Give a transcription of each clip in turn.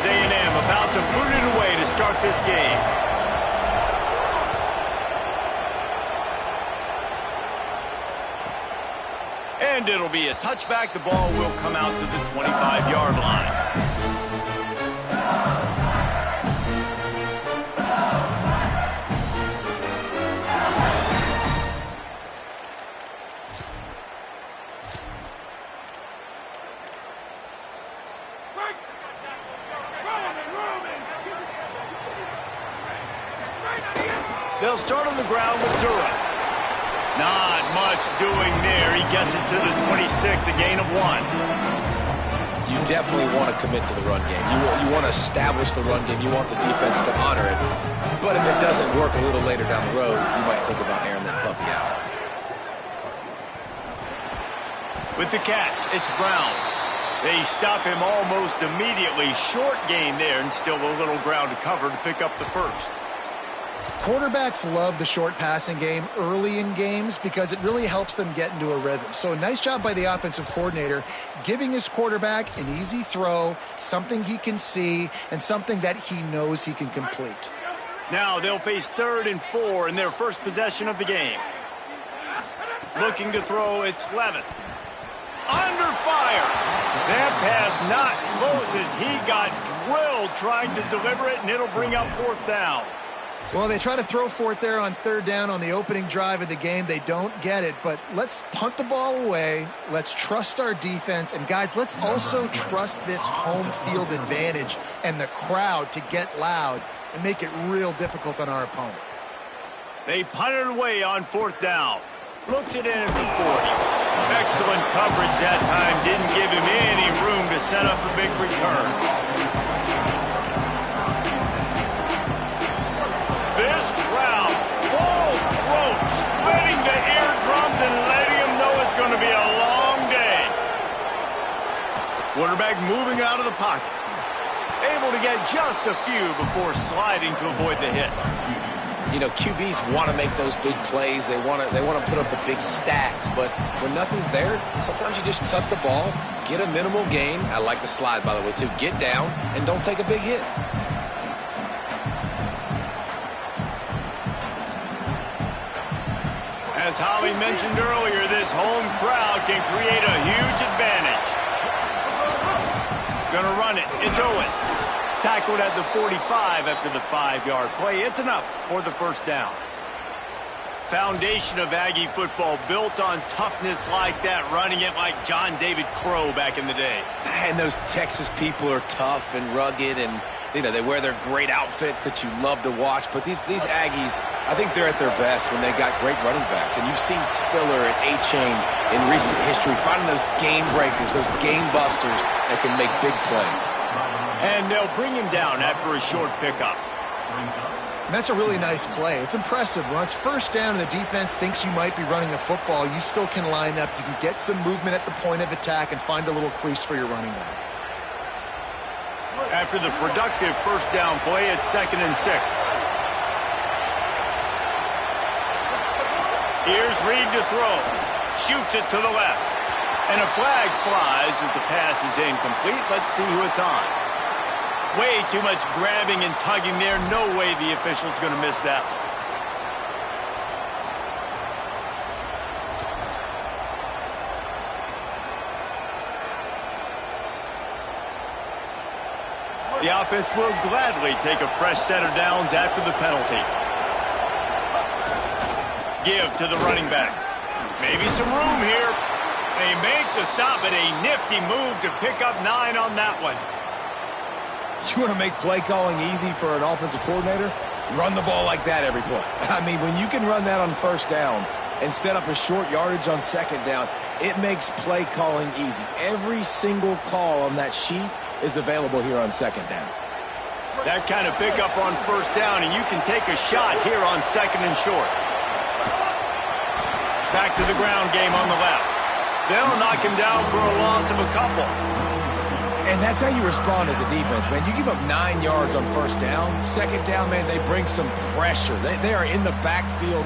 A&M about to boot it away to start this game. And it'll be a touchback. The ball will come out to the 25-yard line. They'll start on the ground with Durham. Not much doing there. He gets it to the 26, a gain of 1. You definitely want to commit to the run game. You want to establish the run game. You want the defense to honor it. But if it doesn't work a little later down the road, you might think about airing that puppy out. With the catch, it's Brown. They stop him almost immediately. Short gain there, and still a little ground to cover to pick up the first. Quarterbacks love the short passing game early in games because it really helps them get into a rhythm. So a nice job by the offensive coordinator giving his quarterback an easy throw, something he can see, and something that he knows he can complete. Now they'll face 3rd and 4 in their first possession of the game. Looking to throw, it's Levitt. Under fire. That pass not close as he got drilled trying to deliver it, and it'll bring up 4th down. Well, they try to throw for it there on 3rd down on the opening drive of the game. They don't get it, but let's punt the ball away. Let's trust our defense. And, guys, let's also trust this home field advantage and the crowd to get loud and make it real difficult on our opponent. They punt it away on 4th down. Looks it in at the 40. Excellent coverage that time. Didn't give him any room to set up a big return. This crowd, full throat, splitting the eardrums and letting them know it's going to be a long day. Quarterback moving out of the pocket. Able to get just a few before sliding to avoid the hits. You know, QBs want to make those big plays. They want to put up the big stats. But when nothing's there, sometimes you just tuck the ball, get a minimal gain. I like the slide, by the way, too. Get down and don't take a big hit. As Holly mentioned earlier, this home crowd can create a huge advantage. Gonna run it. It's Owens. Tackled at the 45 after the 5-yard play. It's enough for the first down. Foundation of Aggie football built on toughness like that, running it like John David Crow back in the day. And those Texas people are tough and rugged, and you know, they wear their great outfits that you love to watch. But these Aggies, I think they're at their best when they got great running backs. And you've seen Spiller and A-Chain in recent history finding those game breakers, those game busters that can make big plays. And they'll bring him down after a short pickup. And that's a really nice play. It's impressive. When it's 1st down and the defense thinks you might be running the football, you still can line up. You can get some movement at the point of attack and find a little crease for your running back. After the productive first down play, it's 2nd and 6. Here's Reed to throw. Shoots it to the left. And a flag flies as the pass is incomplete. Let's see who it's on. Way too much grabbing and tugging there. No way the official's going to miss that one. The offense will gladly take a fresh set of downs after the penalty. Give to the running back. Maybe some room here. They make the stop, but a nifty move to pick up 9 on that one. You want to make play calling easy for an offensive coordinator? Run the ball like that every play. I mean, when you can run that on 1st down and set up a short yardage on 2nd down, it makes play calling easy. Every single call on that sheet is available here on 2nd down. That kind of pickup on 1st down, and you can take a shot here on 2nd and short. Back to the ground game on the left. They'll knock him down for a loss of a couple. And that's how you respond as a defense, man. You give up 9 yards on first down. Second down, man, they bring some pressure. They are in the backfield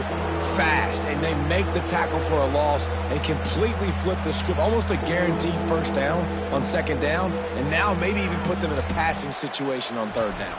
fast, and they make the tackle for a loss and completely flip the script. Almost a guaranteed first down on second down, and now maybe even put them in a passing situation on third down.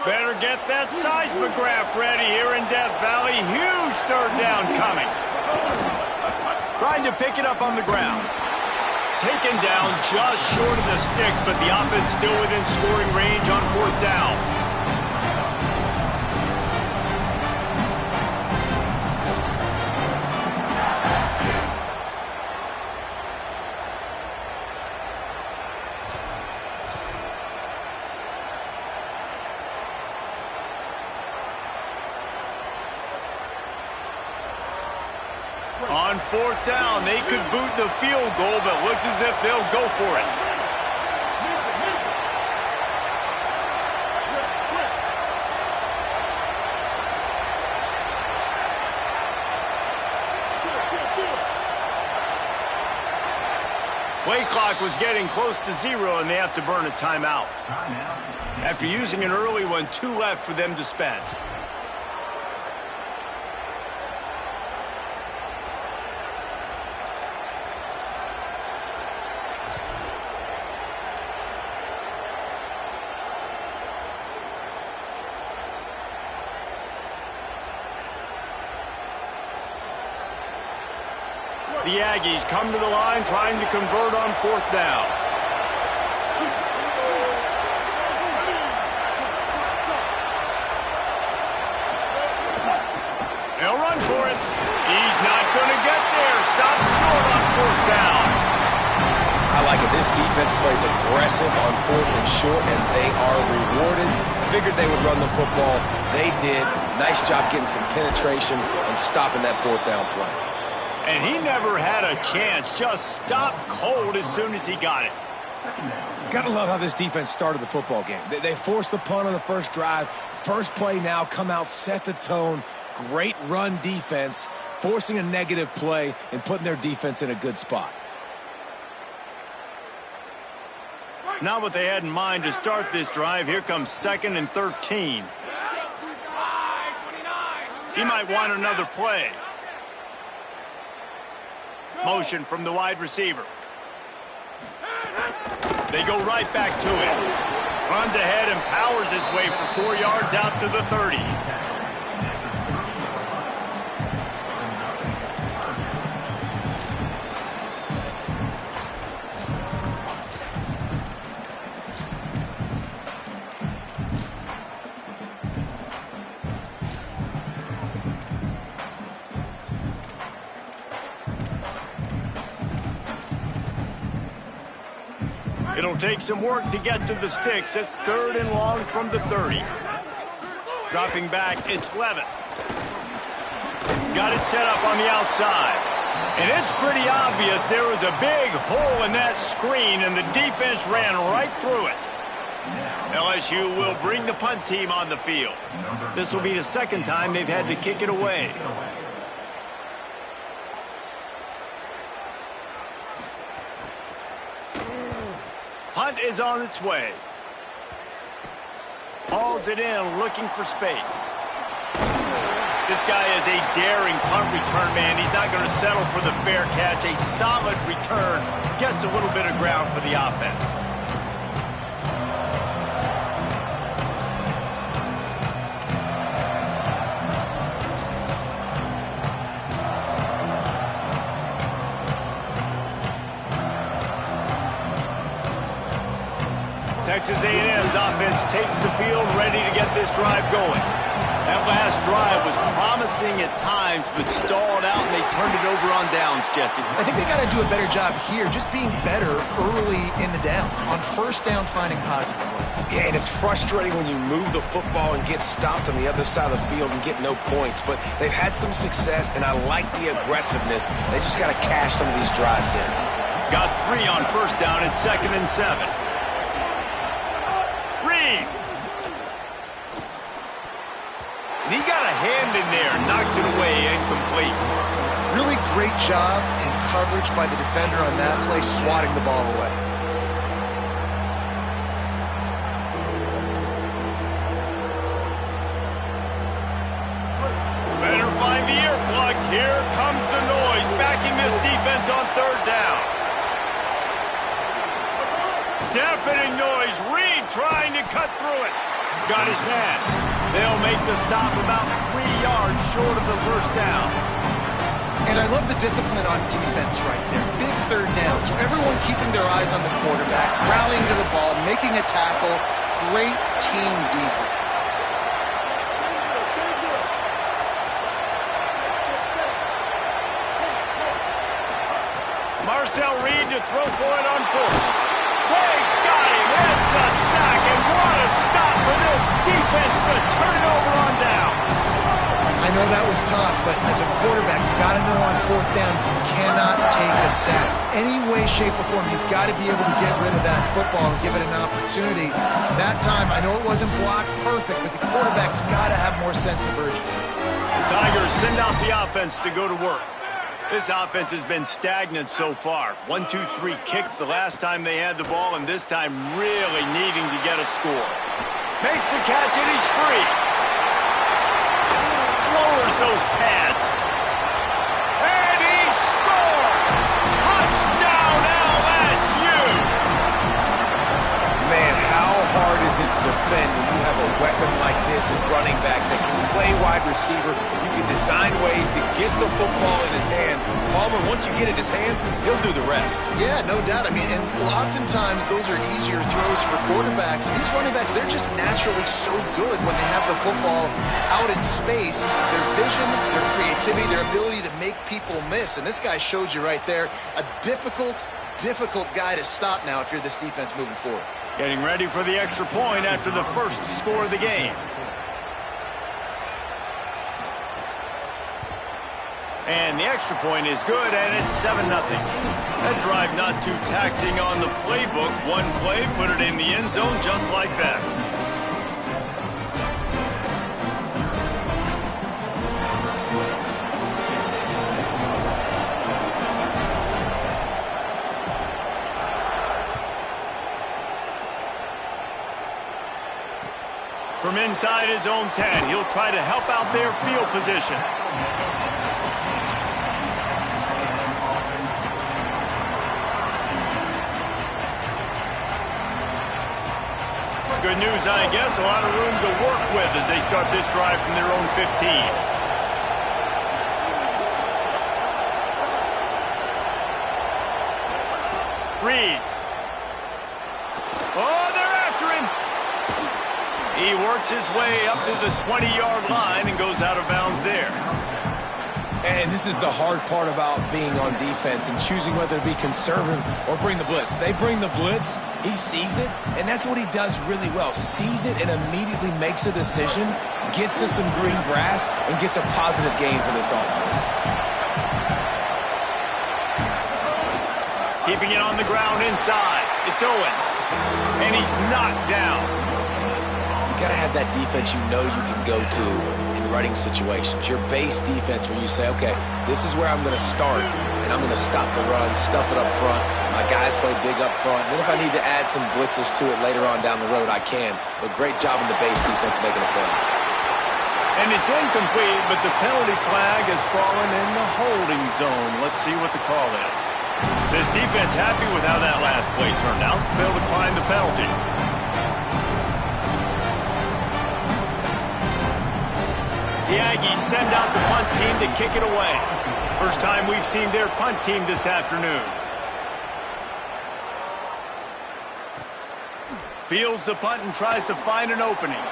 Better get that seismograph ready here in Death Valley. Huge third down coming. Trying to pick it up on the ground. Taken down just short of the sticks, but the offense still within scoring range on fourth down. On fourth down, they could boot the field goal, but looks as if they'll go for it. Play clock was getting close to 0, and they have to burn a timeout. After using an early one, 2 left for them to spend. The Aggies come to the line trying to convert on fourth down. They'll run for it. He's not going to get there. Stopped short on fourth down. I like it. This defense plays aggressive on fourth and short, and they are rewarded. Figured they would run the football. They did. Nice job getting some penetration and stopping that fourth down play. And he never had a chance. Just stopped cold as soon as he got it. Gotta love how this defense started the football game. They forced the punt on the first drive. First play now, come out, set the tone. Great run defense, forcing a negative play and putting their defense in a good spot. Not what they had in mind to start this drive. Here comes 2nd and 13. He might want another play. Motion from the wide receiver. They go right back to it. Runs ahead and powers his way for 4 yards out to the 30. It'll take some work to get to the sticks. It's 3rd and long from the 30. Dropping back, it's Levitt. Got it set up on the outside. And it's pretty obvious there was a big hole in that screen, and the defense ran right through it. LSU will bring the punt team on the field. This will be the 2nd time they've had to kick it away. Punt is on its way. Hauls it in, looking for space. This guy is a daring punt return man. He's not going to settle for the fair catch. A solid return. Gets a little bit of ground for the offense. Texas A&M's offense takes the field, ready to get this drive going. That last drive was promising at times, but stalled out, and they turned it over on downs, Jesse. I think they got to do a better job here, just being better early in the downs. On first down, finding positive plays. Yeah, and it's frustrating when you move the football and get stopped on the other side of the field and get no points. But they've had some success, and I like the aggressiveness. They just got to cash some of these drives in. Got 3 on first down at 2nd and 7. Reed. And he got a hand in there, knocks it away, incomplete. Really great job in coverage by the defender on that play, swatting the ball away. Better find the earplugs. Here comes the noise, backing this defense on 3rd down. Deafening noise. Reed trying to cut through it. Got his man. They'll make the stop about 3 yards short of the first down. And I love the discipline on defense right there. Big 3rd down. So everyone keeping their eyes on the quarterback, rallying to the ball, making a tackle. Great team defense. Marcel Reed to throw for it on 4th. They got him. It's a sack, and what a stop for this defense to turn it over on down. I know that was tough, but as a quarterback, you got to know on 4th down, you cannot take a sack. Any way, shape, or form, you've got to be able to get rid of that football and give it an opportunity. That time, I know it wasn't blocked perfect, but the quarterback's got to have more sense of urgency. The Tigers send out the offense to go to work. This offense has been stagnant so far. 1-2-3 kick the last time they had the ball, and this time really needing to get a score. Makes the catch, and he's free. Lowers those pads. And he scores! Touchdown LSU! Man, how hard is it to defend when you have a weapon like this at running back that can play wide receiver? You can design ways to get the football in his hand. Palmer, once you get it in his hands, he'll do the rest. Yeah, no doubt. I mean, and oftentimes those are easier throws for quarterbacks. These running backs, they're just naturally so good when they have the football out in space. Their vision, their creativity, their ability to make people miss. And this guy showed you right there, a difficult guy to stop now if you're this defense moving forward. Getting ready for the extra point after the first score of the game. And the extra point is good, and it's 7-0. That drive not too taxing on the playbook. One play, put it in the end zone just like that. From inside his own 10, he'll try to help out their field position. Good news, I guess, a lot of room to work with as they start this drive from their own 15. Reed. Oh, they're after him. He works his way up to the 20-yard line and goes out of bounds there. And this is the hard part about being on defense and choosing whether to be conservative or bring the blitz. They bring the blitz, he sees it, and that's what he does really well. Sees it and immediately makes a decision, gets to some green grass, and gets a positive gain for this offense. Keeping it on the ground inside. It's Owens. And he's knocked down. You got to have that defense you know you can go to in running situations. Your base defense where you say, okay, this is where I'm going to start, and I'm going to stop the run, stuff it up front. My guys play big up front. And then if I need to add some blitzes to it later on down the road, I can. But great job in the base defense making a play. And it's incomplete, but the penalty flag has fallen in the holding zone. Let's see what the call is. This defense happy with how that last play turned out. They'll decline the penalty. The Aggies send out the punt team to kick it away. First time we've seen their punt team this afternoon. Fields the punt and tries to find an opening.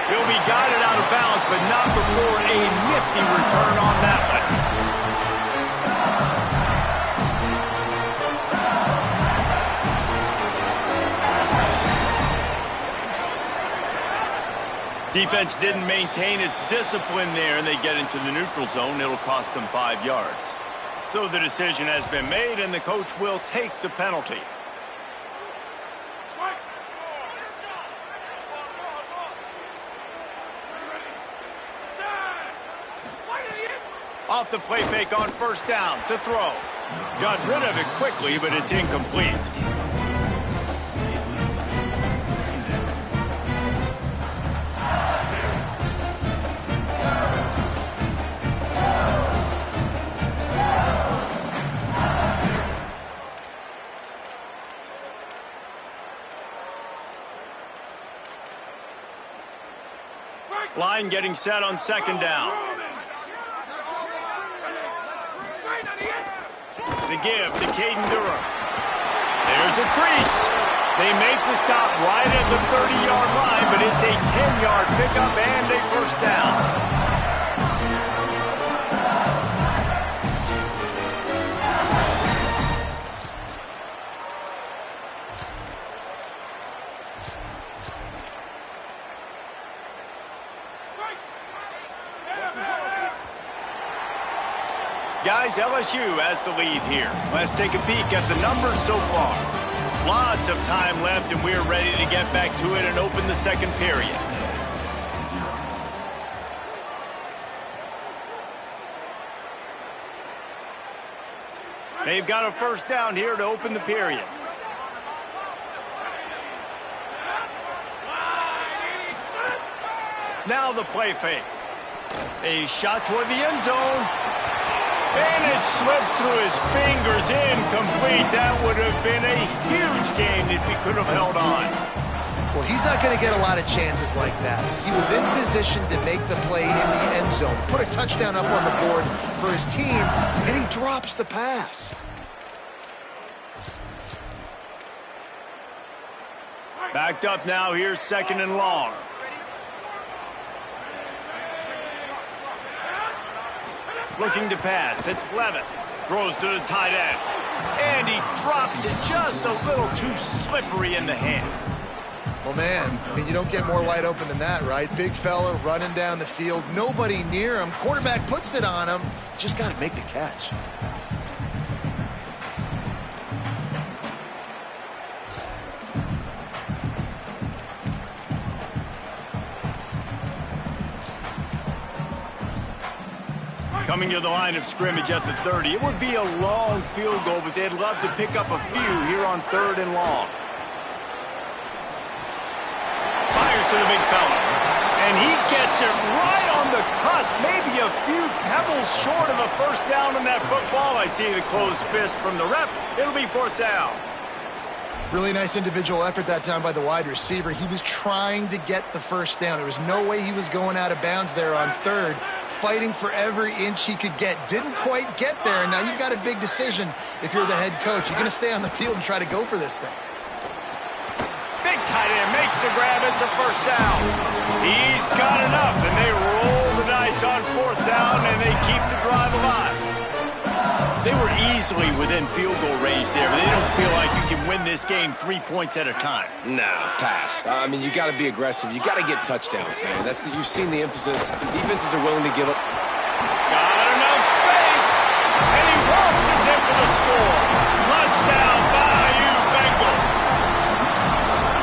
He'll be guided out of bounds, but not before a nifty return on that one. Defense didn't maintain its discipline there, and they get into the neutral zone. It'll cost them 5 yards. So the decision has been made, and the coach will take the penalty. Off the play fake on first down to throw. Got rid of it quickly, but it's incomplete. Line getting set on second down. The give to Caden Durham. There's a crease. They make the stop right at the 30-yard line, but it's a 10-yard pickup and a first down. Guys, LSU has the lead here. Let's take a peek at the numbers so far. Lots of time left, and we're ready to get back to it and open the second period. They've got a first down here to open the period. Now the play fake. A shot toward the end zone. And it slips through his fingers, incomplete. That would have been a huge gain if he could have held on. Well, he's not going to get a lot of chances like that. He was in position to make the play in the end zone, put a touchdown up on the board for his team, and he drops the pass. Backed up now, here's second and long. Looking to pass, it's Levitt. Throws to the tight end. And he drops it just a little too slippery in the hands. Well, man, I mean, you don't get more wide open than that, right? Big fella running down the field, nobody near him. Quarterback puts it on him. Just got to make the catch. Coming to the line of scrimmage at the 30. It would be a long field goal, but they'd love to pick up a few here on third and long. Fires to the big fella. And he gets it right on the cusp. Maybe a few pebbles short of a first down on that football. I see the closed fist from the ref. It'll be fourth down. Really nice individual effort that time by the wide receiver. He was trying to get the first down. There was no way he was going out of bounds there on third. Fighting for every inch he could get. Didn't quite get there. And now you've got a big decision if you're the head coach. You're going to stay on the field and try to go for this thing. Big tight end makes the grab. It's a first down. He's got enough, and they roll the dice on fourth down, and they keep the drive alive. They were easily within field goal range there, but they don't feel like you can win this game 3 points at a time. Nah, pass. I mean, you got to be aggressive. You got to get touchdowns, man. You've seen the emphasis. Defenses are willing to give up. Got enough space, and he launches in for the score. Touchdown, Bayou Bengals.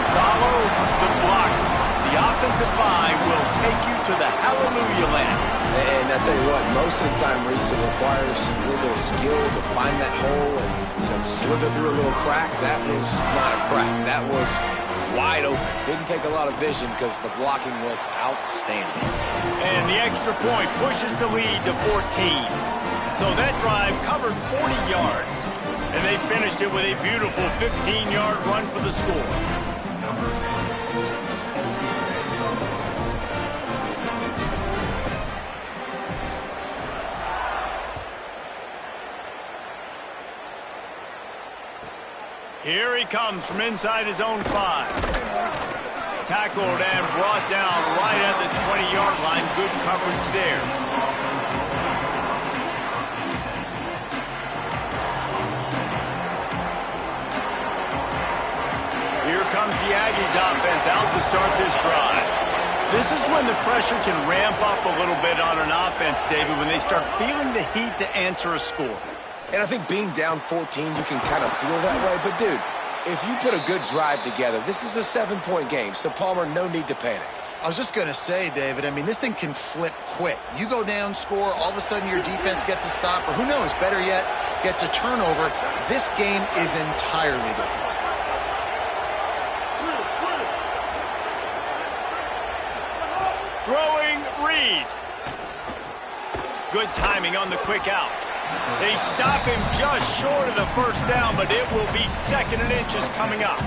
Follow the blockers. The offensive line will take you to the hallelujah land. And I tell you what, most of the time, Reese, it requires a little bit of skill to find that hole and slither through a little crack. That was not a crack. That was wide open. Didn't take a lot of vision because the blocking was outstanding. And the extra point pushes the lead to 14. So that drive covered 40 yards. And they finished it with a beautiful 15-yard run for the score. Here he comes from inside his own 5. Tackled and brought down right at the 20-yard line. Good coverage there. Here comes the Aggies offense out to start this drive. This is when the pressure can ramp up a little bit on an offense, David, when they start feeling the heat to answer a score. And I think being down 14, you can kind of feel that way. But, dude, if you put a good drive together, this is a 7-point game. So, Palmer, no need to panic. I was just going to say, David, I mean, this thing can flip quick. You go down, score, all of a sudden your defense gets a stop, or who knows, better yet, gets a turnover. This game is entirely different. Throwing Reed. Good timing on the quick out. They stop him just short of the first down, but it will be 2nd and inches coming up.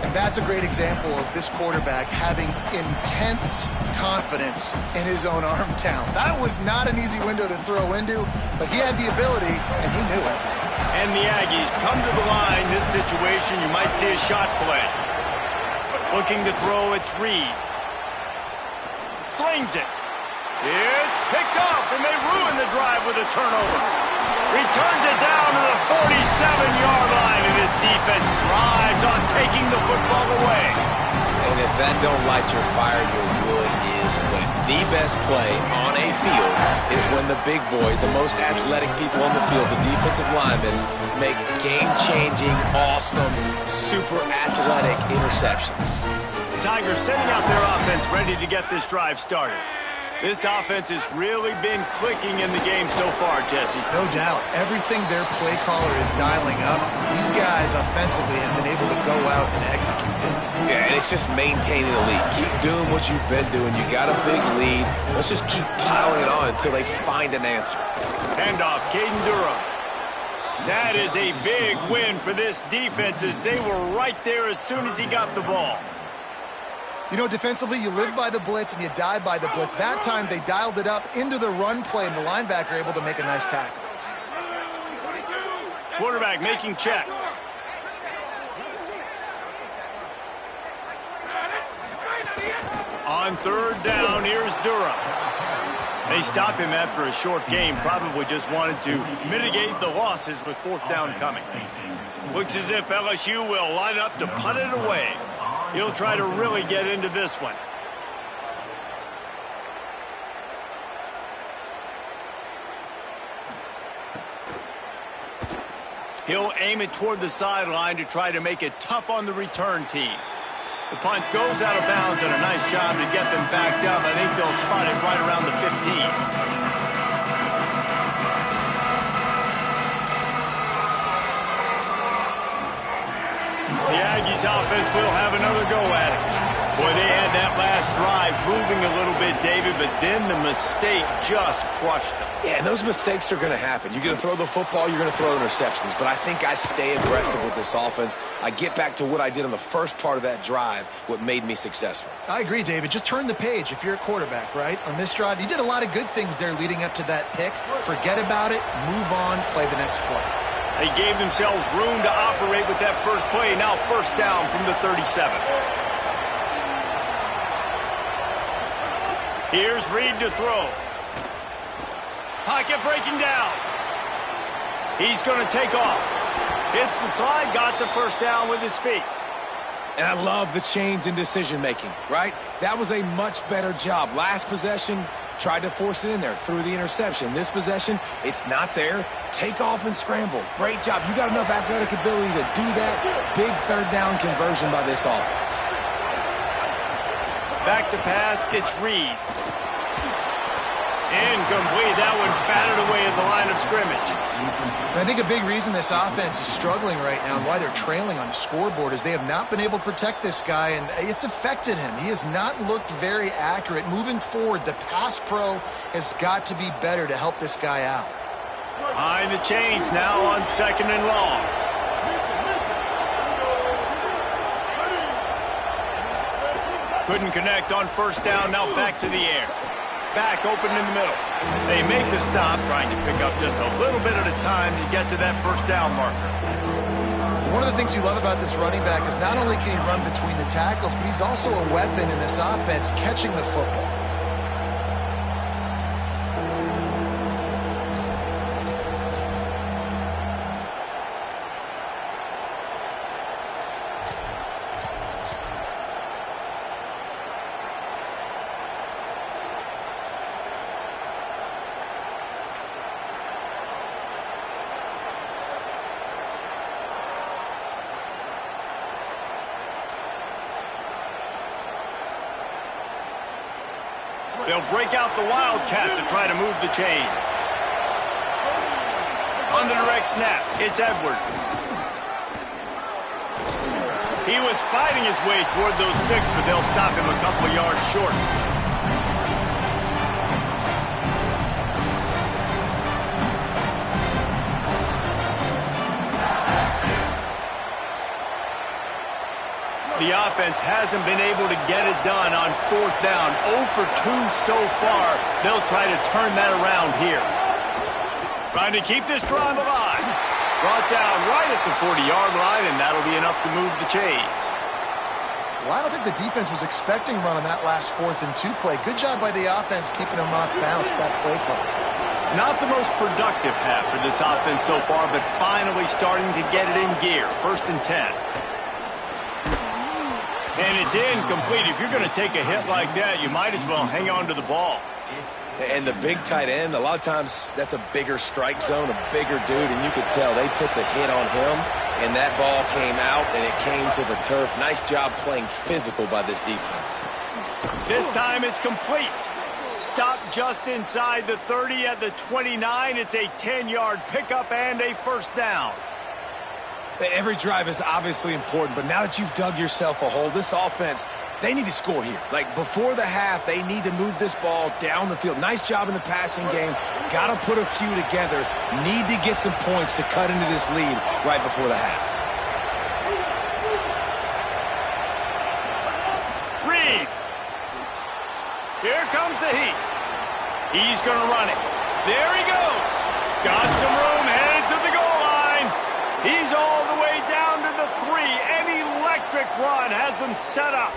And that's a great example of this quarterback having intense confidence in his own arm talent. That was not an easy window to throw into, but he had the ability, and he knew it. And the Aggies come to the line. This situation, you might see a shot play. Looking to throw, it's Reed. Slings it. It's picked off, and they ruin the drive with a turnover. Returns it down to the 47-yard line, and his defense thrives on taking the football away. And if that don't light your fire, your wood is wet. The best play on a field is when the big boys, the most athletic people on the field, the defensive linemen, make game-changing, awesome, super athletic interceptions. The Tigers sending out their offense ready to get this drive started. This offense has really been clicking in the game so far, Jesse. No doubt. Everything their play caller is dialing up, these guys offensively have been able to go out and execute it. Yeah, and it's just maintaining the lead. Keep doing what you've been doing. You got a big lead. Let's just keep piling it on until they find an answer. Handoff, Caden Durham. That is a big win for this defense as they were right there as soon as he got the ball. You know, defensively, you live by the blitz and you die by the blitz. That time, they dialed it up into the run play, and the linebacker able to make a nice tackle. Quarterback making checks. On 3rd down, here's Durham. They stop him after a short game. Probably just wanted to mitigate the losses with 4th down coming. Looks as if LSU will line up to punt it away. He'll try to really get into this one. He'll aim it toward the sideline to try to make it tough on the return team. The punt goes out of bounds, and a nice job to get them backed up. I think they'll spot it right around the 15. The Aggies offense will have another go at it. Boy, they had that last drive moving a little bit, David, but then the mistake just crushed them. Yeah, and those mistakes are going to happen. You're going to throw the football, you're going to throw interceptions, but I think I stay aggressive with this offense. I get back to what I did on the first part of that drive, what made me successful. I agree, David. Just turn the page if you're a quarterback, right? On this drive, you did a lot of good things there leading up to that pick. Forget about it, move on, play the next play. They gave themselves room to operate with that first play. Now 1st down from the 37. Here's Reed to throw. Pocket breaking down. He's going to take off. Hits the slide, got the 1st down with his feet. And I love the change in decision-making, right? That was a much better job. Last possession, tried to force it in there, threw the interception. This possession, it's not there. Take off and scramble. Great job. You got enough athletic ability to do that. Big 3rd down conversion by this offense. Back to pass, it's Reed. Incomplete. That one batted away at the line of scrimmage. And I think a big reason this offense is struggling right now and why they're trailing on the scoreboard is they have not been able to protect this guy, and it's affected him. He has not looked very accurate. Moving forward, the pass pro has got to be better to help this guy out. Behind the chains now on 2nd and long. Couldn't connect on 1st down. Now back to the air. Back open in the middle. They make the stop, trying to pick up just a little bit at a time to get to that 1st down marker. One of the things you love about this running back is not only can he run between the tackles, but he's also a weapon in this offense catching the football. They'll break out the Wildcat to try to move the chains. On the direct snap, it's Edwards. He was fighting his way toward those sticks, but they'll stop him a couple of yards short. The offense hasn't been able to get it done on fourth down. 0 for 2 so far. They'll try to turn that around here. Trying to keep this drive alive. Brought down right at the 40-yard line, and that'll be enough to move the chains. Well, I don't think the defense was expecting run on that last 4th and 2 play. Good job by the offense keeping them off balance with that play call. Not the most productive half for this offense so far, but finally starting to get it in gear. 1st and 10. And it's incomplete. If you're going to take a hit like that, you might as well hang on to the ball. And the big tight end, a lot of times that's a bigger strike zone, a bigger dude, and you could tell they put the hit on him, and that ball came out, and it came to the turf. Nice job playing physical by this defense. This time it's complete. Stop just inside the 30 at the 29. It's a 10-yard pickup and a 1st down. Every drive is obviously important, but now that you've dug yourself a hole, this offense, they need to score here. Like, before the half, they need to move this ball down the field. Nice job in the passing game. Got to put a few together. Need to get some points to cut into this lead right before the half. Reed. Here comes the heat. He's going to run it. There he goes. Got some room, headed to the goal line. He's all the way down to the 3. An electric run has him set up.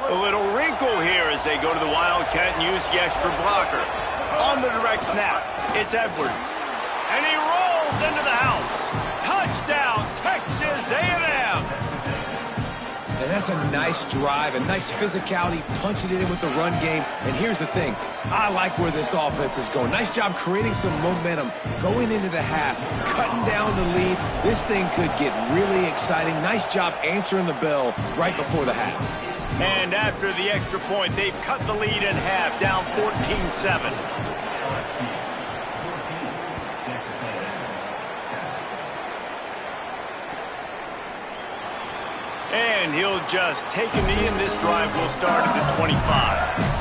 A little wrinkle here as they go to the Wildcat and use the extra blocker. On the direct snap, it's Edwards. And he rolls into the house. Touchdown, Texas A&M. And that's a nice drive, a nice physicality, punching it in with the run game. And here's the thing, I like where this offense is going. Nice job creating some momentum, going into the half, cutting down the lead. This thing could get really exciting. Nice job answering the bell right before the half. And after the extra point, they've cut the lead in half, down 14-7. And he'll just take a knee, and this drive will start at the 25.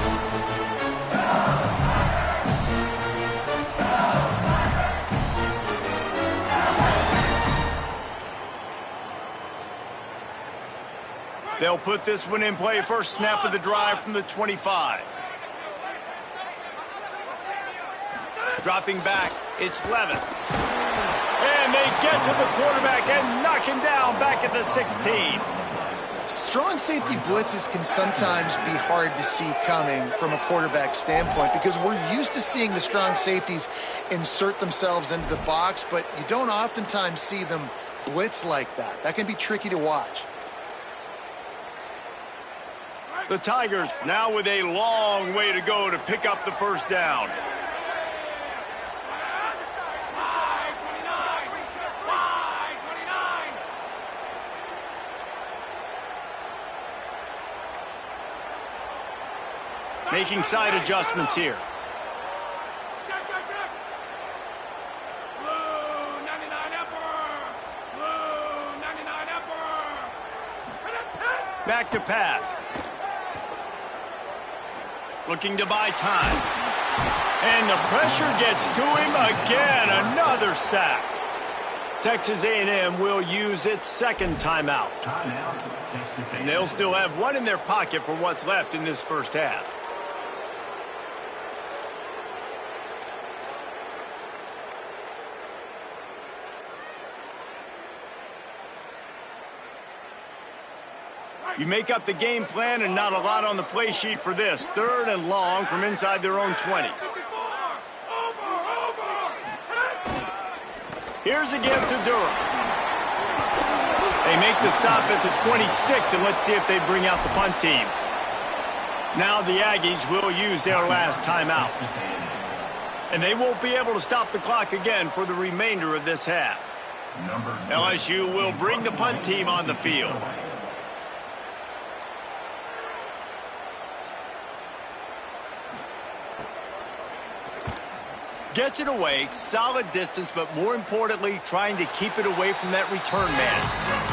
They'll put this one in play. First snap of the drive from the 25. Dropping back, it's Levin. And they get to the quarterback and knock him down back at the 16. Strong safety blitzes can sometimes be hard to see coming from a quarterback standpoint because we're used to seeing the strong safeties insert themselves into the box, but you don't oftentimes see them blitz like that. That can be tricky to watch. The Tigers now with a long way to go to pick up the 1st down. Making side adjustments here. Back to pass. Looking to buy time. And the pressure gets to him again. Another sack. Texas A&M will use its 2nd timeout. And they'll still have one in their pocket for what's left in this 1st half. You make up the game plan and not a lot on the play sheet for this. 3rd and long from inside their own 20. Here's a give to Durham. They make the stop at the 26, and let's see if they bring out the punt team. Now the Aggies will use their last timeout. And they won't be able to stop the clock again for the remainder of this half. LSU will bring the punt team on the field. Gets it away, solid distance, but more importantly, trying to keep it away from that return man.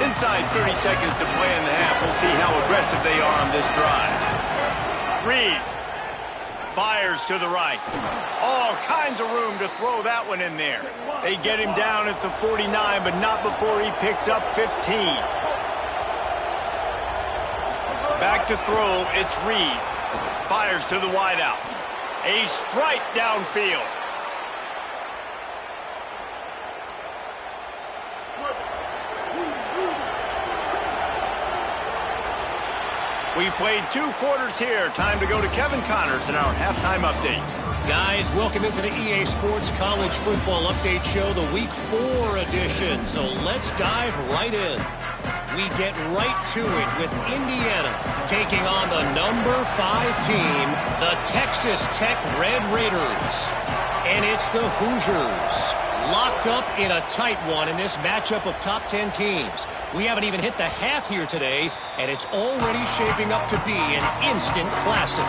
Inside 30 seconds to play in the half. We'll see how aggressive they are on this drive. Reed fires to the right. All kinds of room to throw that one in there. They get him down at the 49, but not before he picks up 15. Back to throw, it's Reed. Fires to the wideout. A strike downfield. We've played 2 quarters here. Time to go to Kevin Connors in our halftime update. Guys, welcome into the EA Sports College Football Update Show, the Week 4 edition. So let's dive right in. We get right to it with Indiana taking on the number 5 team, the Texas Tech Red Raiders. And it's the Hoosiers locked up in a tight one in this matchup of top 10 teams. We haven't even hit the half here today, and it's already shaping up to be an instant classic.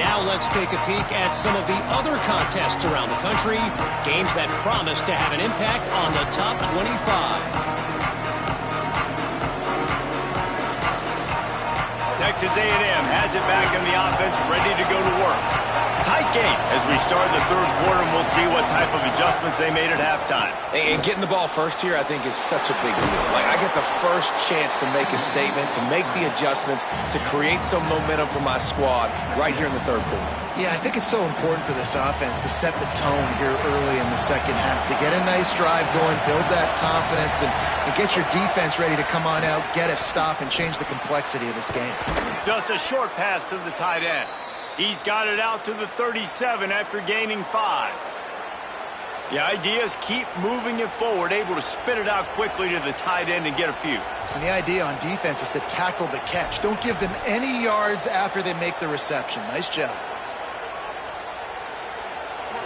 Now let's take a peek at some of the other contests around the country, games that promise to have an impact on the top 25. Texas A&M has it back in the offense, ready to go to work. Tight game as we start the 3rd quarter, and we'll see what type of adjustments they made at halftime. And getting the ball first here, I think, is such a big deal. Like, I get the first chance to make a statement, to make the adjustments, to create some momentum for my squad right here in the 3rd quarter. Yeah, I think it's so important for this offense to set the tone here early in the 2nd half, to get a nice drive going, build that confidence, and get your defense ready to come on out, get a stop, and change the complexity of this game. Just a short pass to the tight end. He's got it out to the 37 after gaining 5. The idea is keep moving it forward, able to spit it out quickly to the tight end and get a few. And the idea on defense is to tackle the catch. Don't give them any yards after they make the reception. Nice job.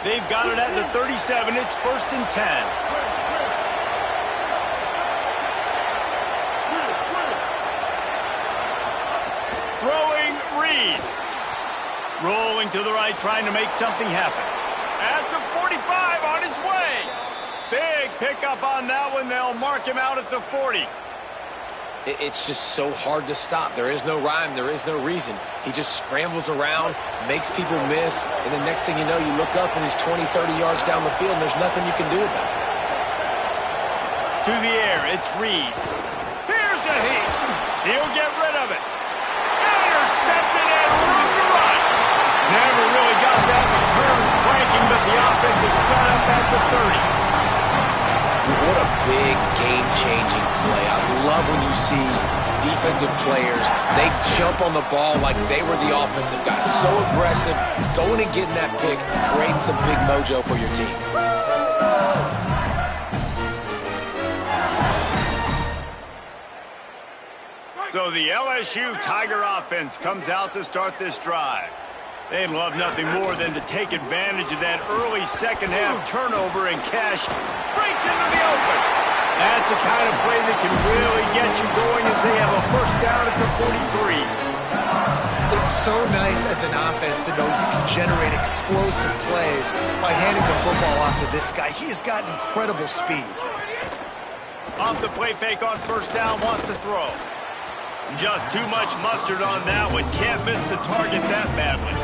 They've got it at the 37. It's 1st and 10. Throwing Reed. Rolling to the right, trying to make something happen. At the 45, on his way. Big pickup on that one. They'll mark him out at the 40. It's just so hard to stop. There is no rhyme. There is no reason. He just scrambles around, makes people miss, and the next thing you know, you look up and he's 20, 30 yards down the field, and there's nothing you can do about it. To the air, it's Reed. Here's a heat. He'll get rid of it. Intercepted and room to run. Never really got that return cranking, but the offense is set up at the 30. What a big game-changing play. I love when you see defensive players, they jump on the ball like they were the offensive guys. So aggressive, going and getting that pick, creating some big mojo for your team. So the LSU Tiger offense comes out to start this drive. They'd love nothing more than to take advantage of that early 2nd half turnover, and Cash breaks into the open. That's the kind of play that can really get you going as they have a 1st down at the 43. It's so nice as an offense to know you can generate explosive plays by handing the football off to this guy. He has got incredible speed. Off the play fake on 1st down, wants to throw. Just too much mustard on that one. Can't miss the target that badly.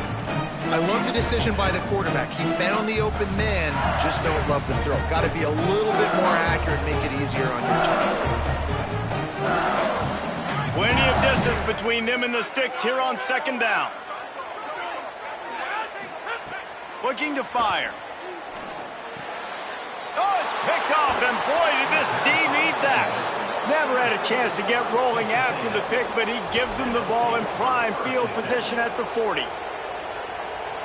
I love the decision by the quarterback. He found the open man, just don't love the throw. Got to be a little bit more accurate, make it easier on your team. Plenty of distance between them and the sticks here on 2nd down. Looking to fire. That's picked off, and boy, did this D need that. Never had a chance to get rolling after the pick, but he gives him the ball in prime field position at the 40.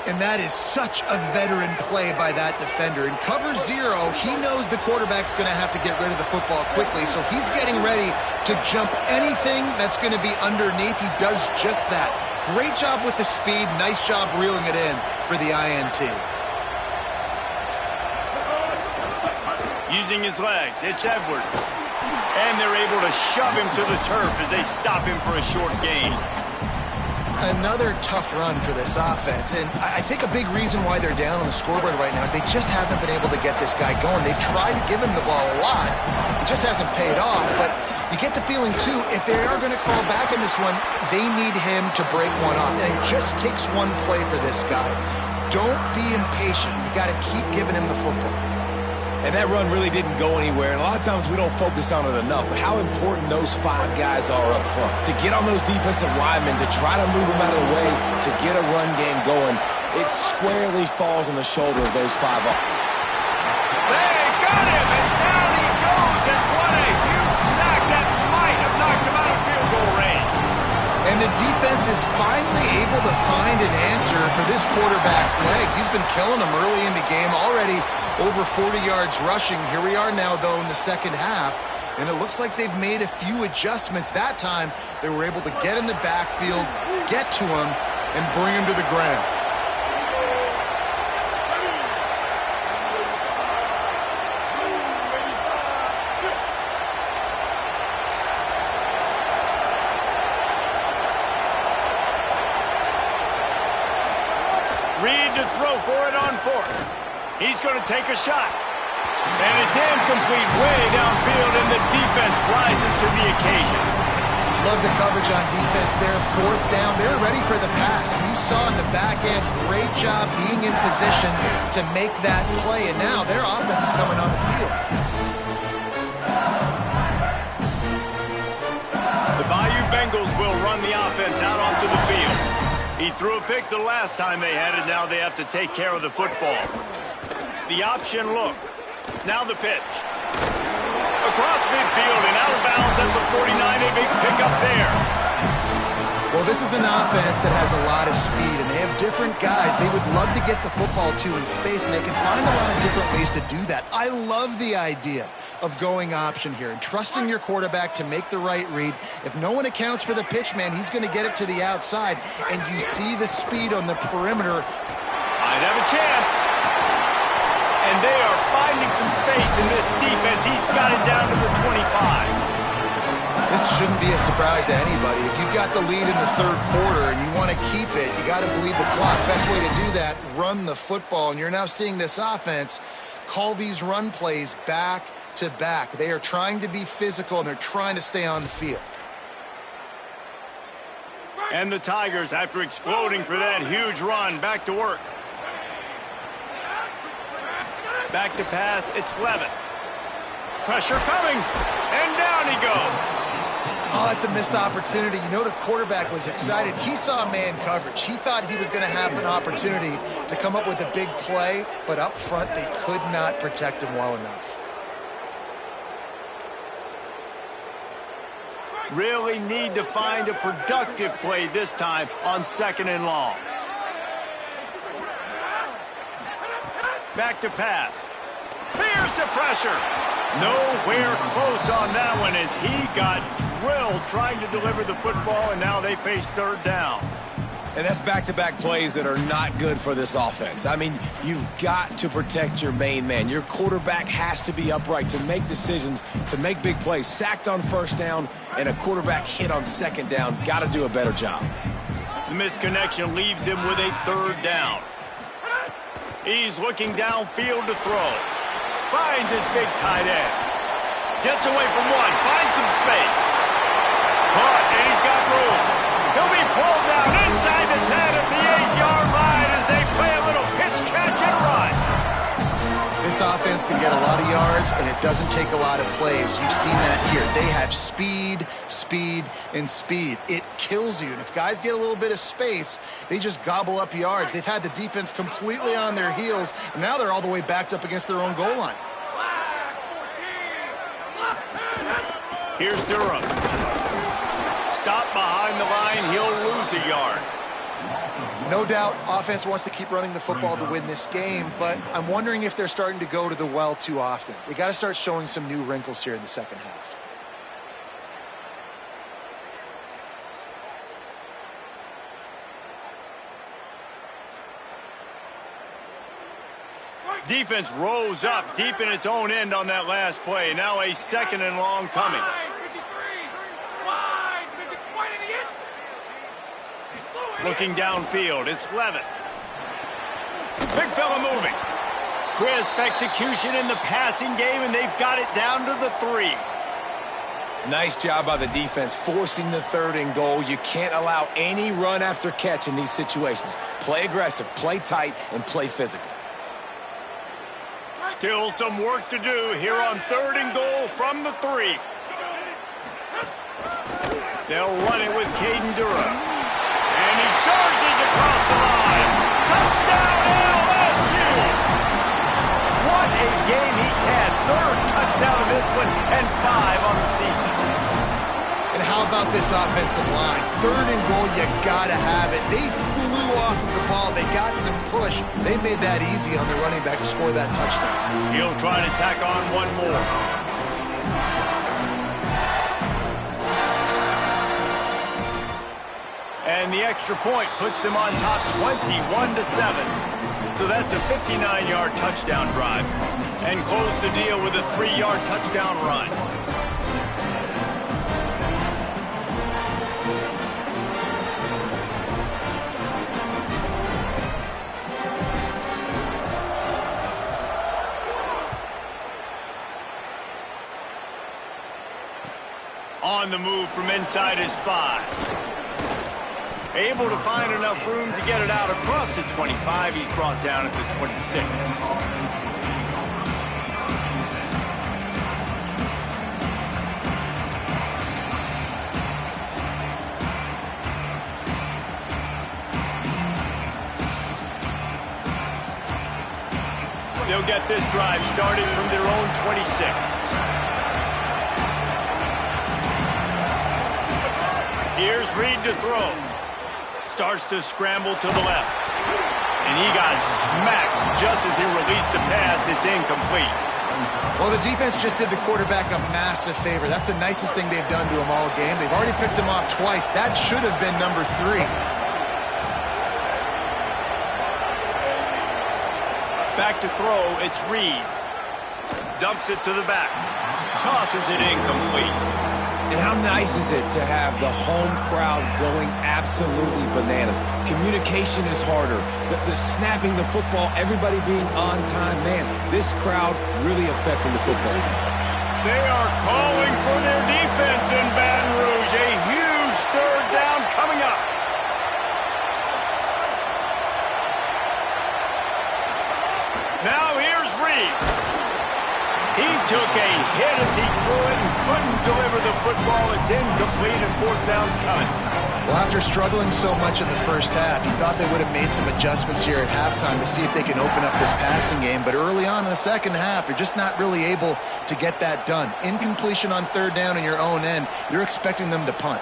And that is such a veteran play by that defender. In cover 0, he knows the quarterback's going to have to get rid of the football quickly, so he's getting ready to jump anything that's going to be underneath. He does just that. Great job with the speed. Nice job reeling it in for the INT. Using his legs, it's Edwards. And they're able to shove him to the turf as they stop him for a short gain. Another tough run for this offense, and I think a big reason why they're down on the scoreboard right now is they just haven't been able to get this guy going. They've tried to give him the ball a lot. It just hasn't paid off, but you get the feeling, too, if they are going to crawl back in this one, they need him to break one off, and it just takes one play for this guy. Don't be impatient. You got to keep giving him the football. And that run really didn't go anywhere, and a lot of times we don't focus on it enough, but how important those 5 guys are up front. To get on those defensive linemen, to try to move them out of the way, to get a run game going, it squarely falls on the shoulder of those 5 up. They got him, and down he goes, and what a huge sack that might have knocked him out of field goal range. And the defense is finally able to find an answer for this quarterback's legs. He's been killing them early in the game, already over 40 yards rushing. Here we are now, though, in the second half, and it looks like they've made a few adjustments. That time, they were able to get in the backfield, get to him, and bring him to the ground. Reed to throw for it on 4th. He's going to take a shot. And it's incomplete way downfield, and the defense rises to the occasion. Love the coverage on defense there. 4th down. They're ready for the pass. You saw in the back end, great job being in position to make that play. And now their offense is coming on the field. The Bayou Bengals will run the offense out onto the field. He threw a pick the last time they had it. Now they have to take care of the football. The option look. Now the pitch. Across midfield and out of bounds at the 49. A big pickup there. Well, this is an offense that has a lot of speed, and they have different guys they would love to get the football to in space, and they can find a lot of different ways to do that. I love the idea of going option here and trusting your quarterback to make the right read. If no one accounts for the pitch, man, he's going to get it to the outside, and you see the speed on the perimeter. Might have a chance. And they are finding some space in this defense. He's got it down to the 25. This shouldn't be a surprise to anybody. If you've got the lead in the 3rd quarter and you want to keep it, you got to bleed the clock. Best way to do that, run the football. And you're now seeing this offense call these run plays back to back. They are trying to be physical, and they're trying to stay on the field. And the Tigers, after exploding for that huge run, back to work. Back to pass, it's Levin. Pressure coming, and down he goes. Oh, that's a missed opportunity. You know the quarterback was excited. He saw man coverage. He thought he was going to have an opportunity to come up with a big play, but up front they could not protect him well enough. Really need to find a productive play this time on 2nd and long. Back to pass. Here's the pressure. Nowhere close on that one as he got drilled trying to deliver the football, and now they face 3rd down. And that's back-to-back plays that are not good for this offense. I mean, you've got to protect your main man. Your quarterback has to be upright to make decisions, to make big plays. Sacked on 1st down and a quarterback hit on 2nd down. Got to do a better job. The misconnection leaves him with a 3rd down. He's looking downfield to throw. Finds his big tight end. Gets away from one. Finds some space. Caught, and he's got room. He'll be pulled down inside the 10 at the 8-yard line as they play a little pitch, catch, and run. This offense can get a lot of yards, and it doesn't take a lot of plays. You've seen that here. They have speed, speed, and speed. It kills you. And if guys get a little bit of space, they just gobble up yards. They've had the defense completely on their heels, and now they're all the way backed up against their own goal line. Here's Durham. Stop behind the line. He'll lose a yard. No doubt offense wants to keep running the football to win this game, but I'm wondering if they're starting to go to the well too often. They got to start showing some new wrinkles here in the second half. Defense rose up deep in its own end on that last play. Now a second and long coming. Looking downfield, it's Levitt. Big fella moving. Crisp execution in the passing game, and they've got it down to the 3. Nice job by the defense forcing the 3rd and goal. You can't allow any run after catch in these situations. Play aggressive, play tight, and play physical. Still some work to do here on 3rd and goal from the 3. They'll run it with Caden Durham. And he surges across the line. Touchdown, LSU! What a game he's had. 3rd touchdown of this one and 5 on the season. And how about this offensive line? 3rd and goal, you gotta have it. They flew off of the ball. They got some push. They made that easy on the running back to score that touchdown. He'll try to tack on one more. And the extra point puts them on top 21-7. So that's a 59-yard touchdown drive. And close the deal with a 3-yard touchdown run. On the move from inside his 5. Able to find enough room to get it out across the 25. He's brought down at the 26. They'll get this drive started from their own 26. Here's Reed to throw. Starts to scramble to the left. And he got smacked just as he released the pass. It's incomplete. Well, the defense just did the quarterback a massive favor. That's the nicest thing they've done to him all game. They've already picked him off twice. That should have been number 3. Back to throw, it's Reed. Dumps it to the back. Tosses it incomplete. And how nice is it to have the home crowd going absolutely bananas? Communication is harder. The snapping the football, everybody being on time. Man, this crowd really affecting the football game. They are calling for their defense in Baton Rouge. A huge 3rd down coming up. Now here's Reed. He took a hit as he threw it and couldn't deliver the football. It's incomplete and 4th down's coming. Well, after struggling so much in the first half, you thought they would have made some adjustments here at halftime to see if they can open up this passing game. But early on in the second half, you're just not really able to get that done. Incompletion on 3rd down in your own end, you're expecting them to punt.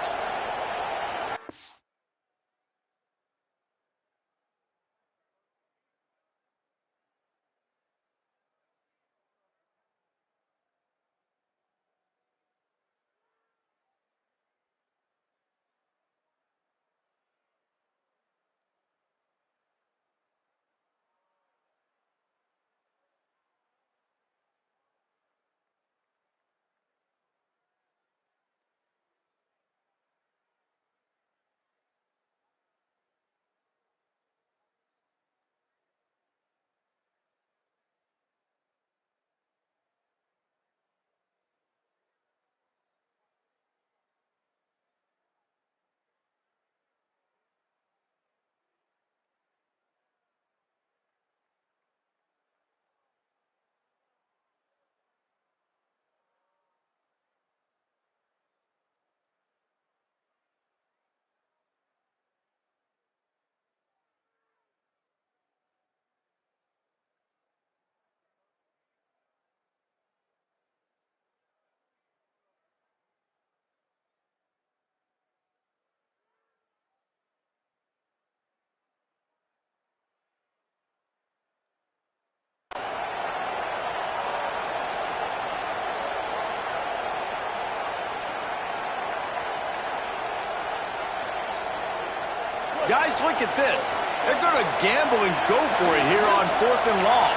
Guys, look at this. They're going to gamble and go for it here on 4th and long.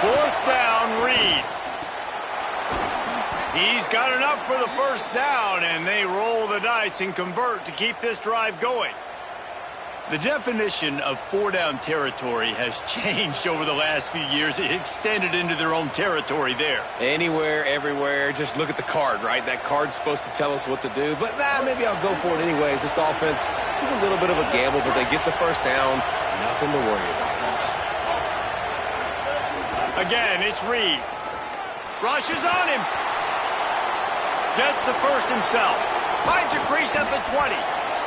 4th down, Reed. He's got enough for the first down, and they roll the dice and convert to keep this drive going. The definition of 4-down territory has changed over the last few years. It extended into their own territory there. Anywhere, everywhere, just look at the card, right? That card's supposed to tell us what to do, but maybe I'll go for it anyways. This offense took a little bit of a gamble, but they get the first down. Nothing to worry about, boss. Again, it's Reed. Rushes on him. Gets the first himself. Finds a crease at the 20.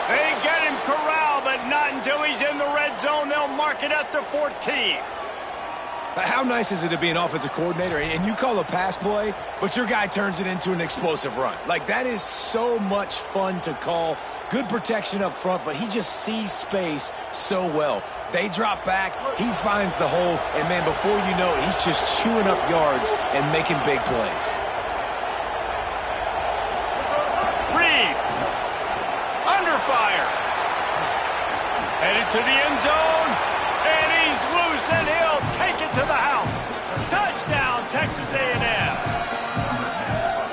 They get him corralled, but not until he's in the red zone. They'll mark it at the 14. How nice is it to be an offensive coordinator and you call a pass play, but your guy turns it into an explosive run? Like, that is so much fun to call. Good protection up front, but he just sees space so well. They drop back, he finds the holes, and, man, before you know it, he's just chewing up yards and making big plays. Fire. Headed to the end zone, and he's loose, and he'll take it to the house. Touchdown, Texas A&M.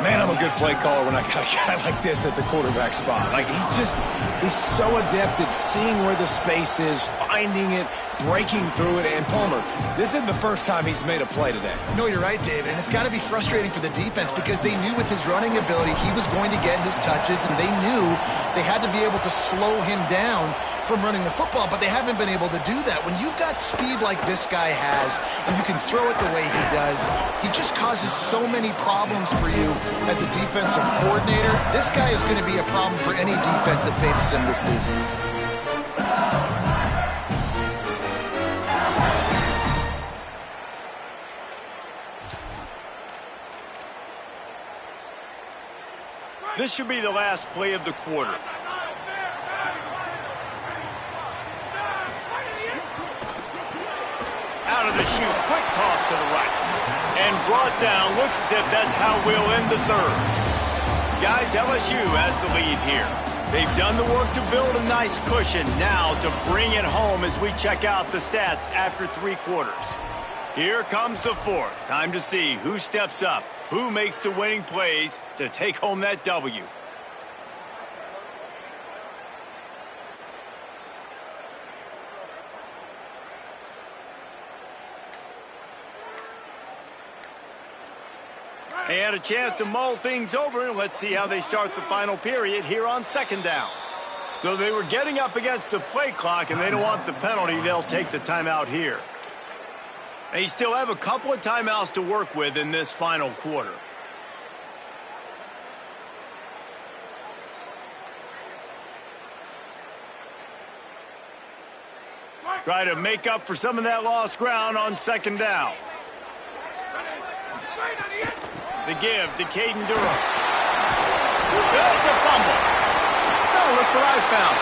Man, I'm a good play caller when I got a guy like this at the quarterback spot. Like, he's so adept at seeing where the space is, finding it, breaking through it. And Palmer, this isn't the first time he's made a play today. No, you're right, David. And it's got to be frustrating for the defense because they knew with his running ability he was going to get his touches, and they knew they had to be able to slow him down from running the football, but they haven't been able to do that. When you've got speed like this guy has, and you can throw it the way he does, he just causes so many problems for you as a defensive coordinator. This guy is going to be a problem for any defense that faces him this season. This should be the last play of the quarter. Out of the chute, quick toss to the right. And brought down, looks as if that's how we'll end the third. Guys, LSU has the lead here. They've done the work to build a nice cushion. Now to bring it home as we check out the stats after 3 quarters. Here comes the fourth. Time to see who steps up, who makes the winning plays to take home that W. They had a chance to mull things over. Let's see how they start the final period here on 2nd down. So they were getting up against the play clock, and they don't want the penalty. They'll take the timeout here. They still have a couple of timeouts to work with in this final quarter. Try to make up for some of that lost ground on 2nd down. The give to Caden Durham. It's a fumble. No, look what I found.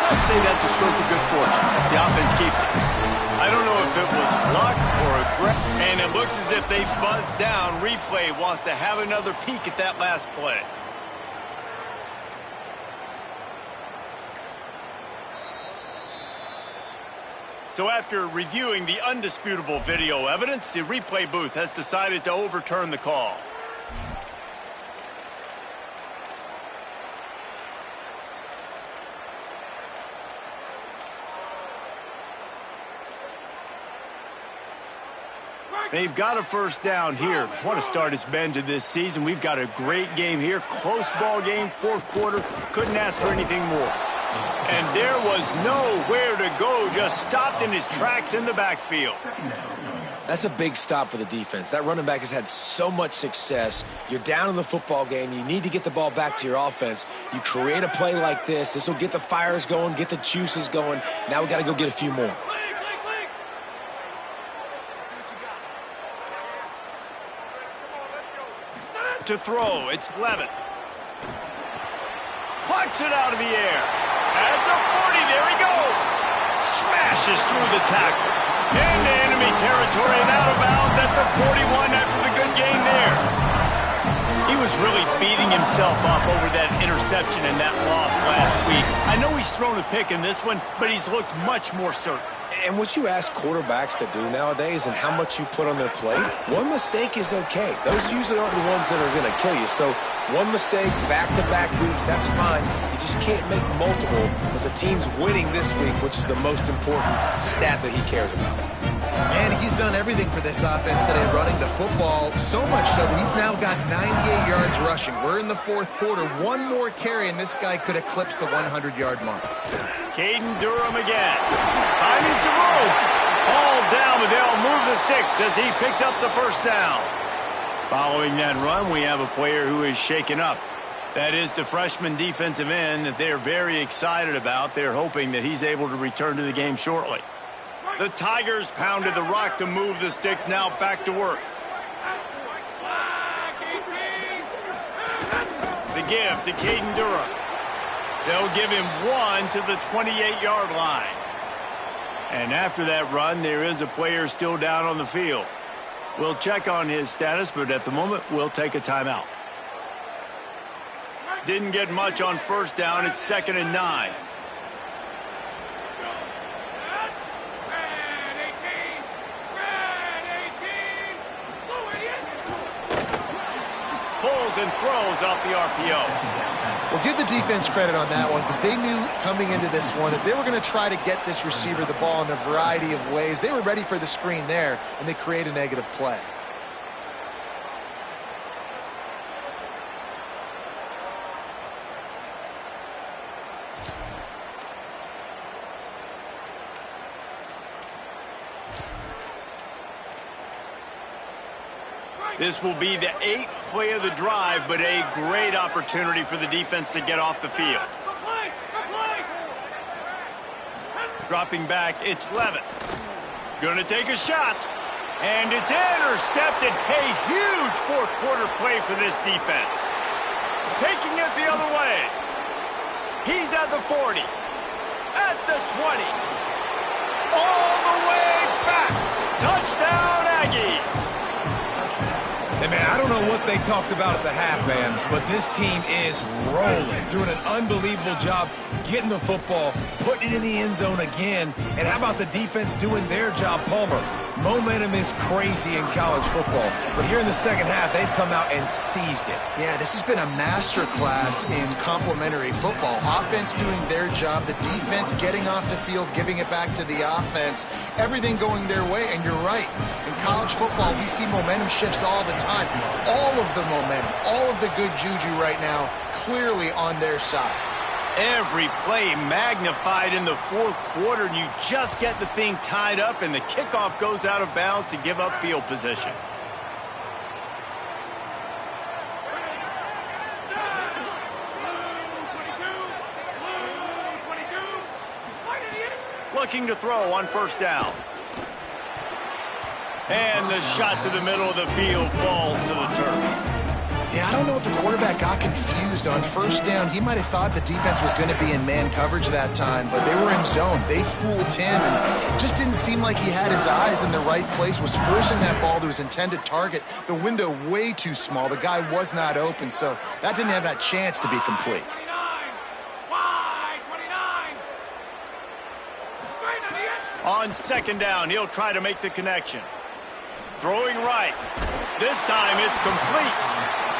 I'd say that's a stroke of good fortune. The offense keeps it. I don't know if it was luck or a grab. And it looks as if they buzzed down. Replay wants to have another peek at that last play. So after reviewing the undisputable video evidence, the replay booth has decided to overturn the call. They've got a first down here. What a start it's been to this season. We've got a great game here. Close ball game, 4th quarter. Couldn't ask for anything more. And there was nowhere to go. Just stopped in his tracks in the backfield. That's a big stop for the defense. That running back has had so much success. You're down in the football game. You need to get the ball back to your offense. You create a play like this. This will get the fires going, get the juices going. Now we got to go get a few more. To throw, it's Levitt. Plucks it out of the air. At the 40, there he goes. Smashes through the tackle. Into enemy territory and out of bounds at the 41 after the good gain there. He He was really beating himself up over that interception and that loss last week. I know he's thrown a pick in this one, but he's looked much more certain. And what you ask quarterbacks to do nowadays and how much you put on their plate, one mistake is okay. Those usually aren't the ones that are going to kill you. So one mistake, back-to-back weeks, that's fine. You just can't make multiple, but the team's winning this week, which is the most important stat that he cares about. And he's done everything for this offense today, running the football, so much so that he's now got 98 yards rushing. We're in the fourth quarter. One more carry, and this guy could eclipse the 100-yard mark. Caden Durham again. Finding some room. Ball down, but they'll move the sticks as he picks up the first down. Following that run, we have a player who is shaken up. That is the freshman defensive end that they're very excited about. They're hoping that he's able to return to the game shortly. The Tigers pounded the rock to move the sticks. Now back to work. The give to Caden Durham. They'll give him one to the 28-yard line. And after that run, there is a player still down on the field. We'll check on his status, but at the moment, we'll take a timeout. Didn't get much on first down. It's 2nd and 9. Pulls and throws off the RPO. Well, give the defense credit on that one because they knew coming into this one that they were going to try to get this receiver the ball in a variety of ways. They were ready for the screen there, and they create a negative play. This will be the 8th play of the drive, but a great opportunity for the defense to get off the field. Dropping back, it's Levitt. Going to take a shot, and it's intercepted. A huge fourth quarter play for this defense. Taking it the other way. He's at the 40, at the 20, all the way back. Touchdown, Aggies. Hey, man, I don't know what they talked about at the half, man, but this team is rolling, doing an unbelievable job getting the football, putting it in the end zone again. And how about the defense doing their job, Palmer? Momentum is crazy in college football, but here in the second half, they've come out and seized it. Yeah, this has been a masterclass in complementary football. Offense doing their job, the defense getting off the field, giving it back to the offense, everything going their way. And you're right, in college football, we see momentum shifts all the time. All of the momentum, all of the good juju right now, clearly on their side. Every play magnified in the fourth quarter, and you just get the thing tied up, and the kickoff goes out of bounds to give up field position. Looking to throw on first down. And the shot to the middle of the field falls to the turf. Yeah, I don't know if the quarterback got confused on first down. He might have thought the defense was going to be in man coverage that time, but they were in zone. They fooled him, and just didn't seem like he had his eyes in the right place, was forcing that ball to his intended target. The window way too small. The guy was not open, so that didn't have that chance to be complete. On second down, he'll try to make the connection. Throwing right. This time it's complete.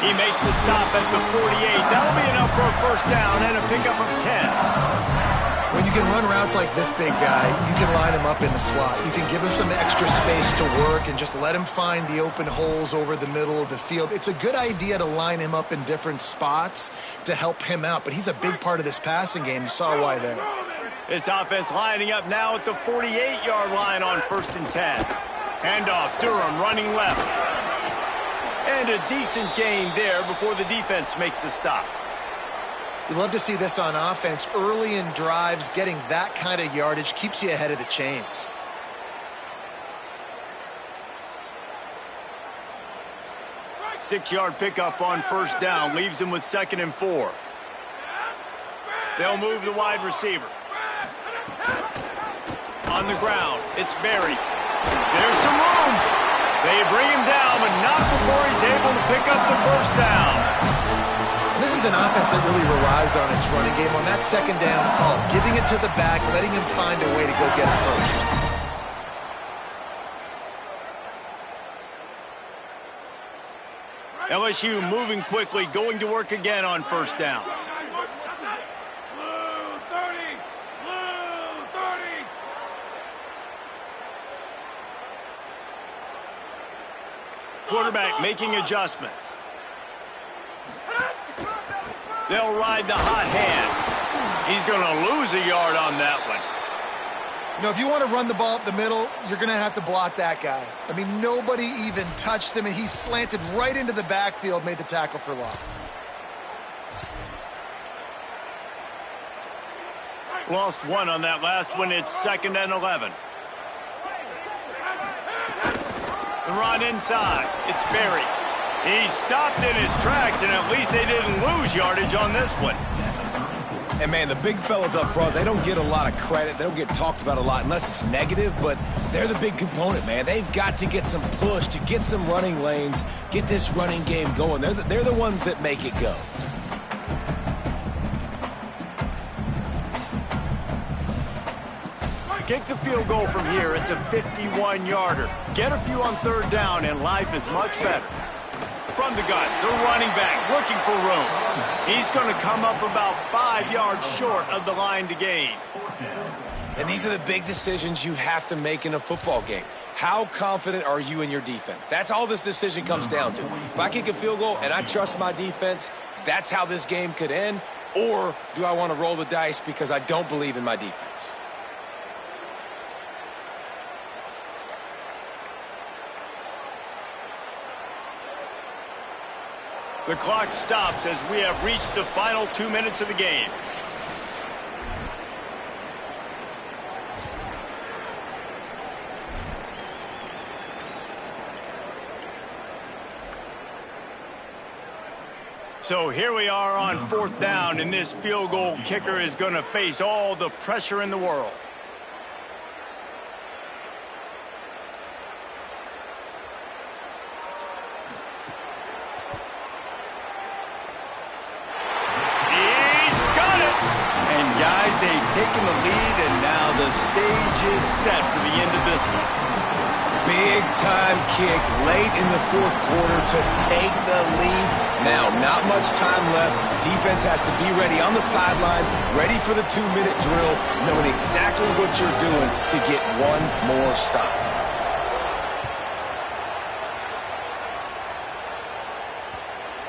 He makes the stop at the 48. That'll be enough for a first down and a pickup of 10. When you can run routes like this big guy, you can line him up in the slot. You can give him some extra space to work and just let him find the open holes over the middle of the field. It's a good idea to line him up in different spots to help him out, but he's a big part of this passing game. You saw why there. This offense lining up now at the 48-yard line on 1st and 10. Handoff, Durham running left. And a decent gain there before the defense makes the stop. You love to see this on offense. Early in drives, getting that kind of yardage keeps you ahead of the chains. Six-yard pickup on first down leaves them with 2nd and 4. They'll move the wide receiver. On the ground, it's Berry. There's some room. They bring him down, but not before he's able to pick up the first down. This is an offense that really relies on its running game. On that second down call, giving it to the back, letting him find a way to go get it first. LSU moving quickly, going to work again on first down. Quarterback making adjustments. They'll ride the hot hand. He's going to lose a yard on that one. You know, if you want to run the ball up the middle, you're going to have to block that guy. I mean, nobody even touched him, and he slanted right into the backfield, made the tackle for loss. Lost one on that last one. It's 2nd and 11. The run inside. It's Berry. He stopped in his tracks, and at least they didn't lose yardage on this one. And, man, the big fellas up front, they don't get a lot of credit. They don't get talked about a lot unless it's negative, but they're the big component, man. They've got to get some push, to get some running lanes, get this running game going. They're the ones that make it go. Kick the field goal from here. It's a 51-yarder. Get a few on third down, and life is much better. From the gun, the running back looking for room. He's going to come up about 5 yards short of the line to gain. And these are the big decisions you have to make in a football game. How confident are you in your defense? That's all this decision comes down to. If I kick a field goal and I trust my defense, that's how this game could end. Or do I want to roll the dice because I don't believe in my defense? The clock stops as we have reached the final 2 minutes of the game. So here we are on 4th down, and this field goal kicker is going to face all the pressure in the world. They've taken the lead, and now the stage is set for the end of this one. Big-time kick late in the 4th quarter to take the lead. Now, not much time left. Defense has to be ready on the sideline, ready for the 2-minute drill, knowing exactly what you're doing to get one more stop.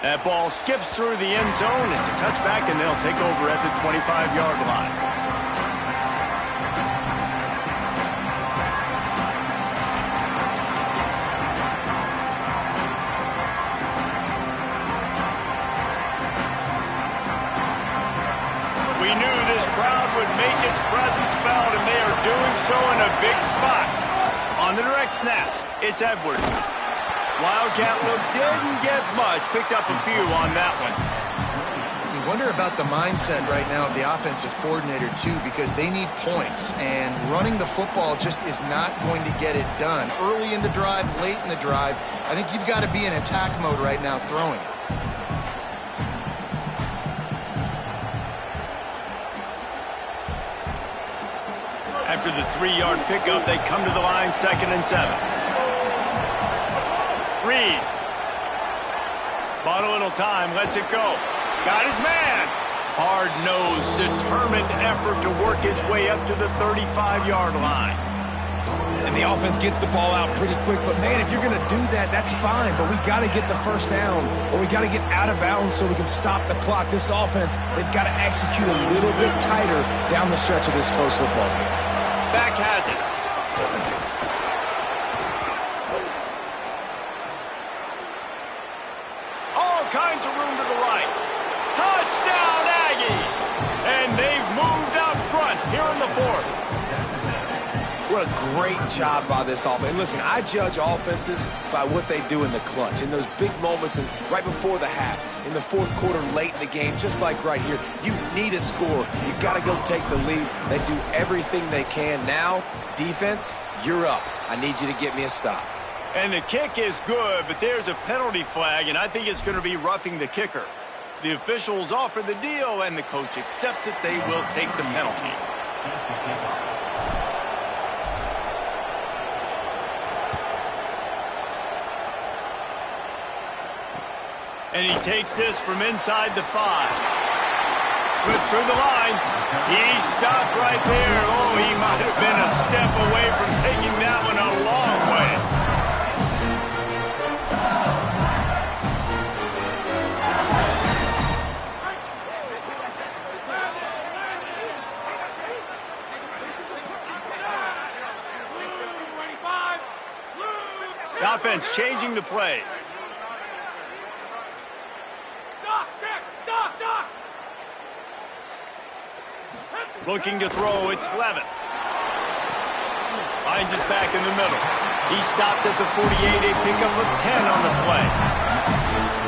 That ball skips through the end zone. It's a touchback, and they'll take over at the 25-yard line. We knew this crowd would make its presence felt, and they are doing so in a big spot. On the direct snap, it's Edwards. Wildcat look didn't get much. Picked up a few on that one. You wonder about the mindset right now of the offensive coordinator, too, because they need points. And running the football just is not going to get it done. Early in the drive, late in the drive, I think you've got to be in attack mode right now throwing it. After the 3-yard pickup, they come to the line, 2nd and 7. Reed. Bought a little time, lets it go. Got his man. Hard-nosed, determined effort to work his way up to the 35-yard line. And the offense gets the ball out pretty quick. But, man, if you're going to do that, that's fine. But we got to get the first down, or we got to get out of bounds so we can stop the clock. This offense, they've got to execute a little bit tighter down the stretch of this close football game. Back has it. All kinds of room to the right. Touchdown, Aggies! And they've moved out front here in the 4th. What a great job by this offense. And listen, I judge offenses by what they do in the clutch, in those big moments and right before the half, in the 4th quarter, late in the game, just like right here. You need a score. You got to go take the lead. They do everything they can. Now, defense, you're up. I need you to get me a stop. And the kick is good, but there's a penalty flag, and I think it's going to be roughing the kicker. The officials offer the deal, and the coach accepts it. They will take the penalty. And he takes this from inside the 5. Slips through the line. He stopped right there. Oh, he might have been a step away from taking that one a long way. The offense changing the play. Looking to throw, it's Levin. Finds his back in the middle. He stopped at the 48, a pickup of 10 on the play.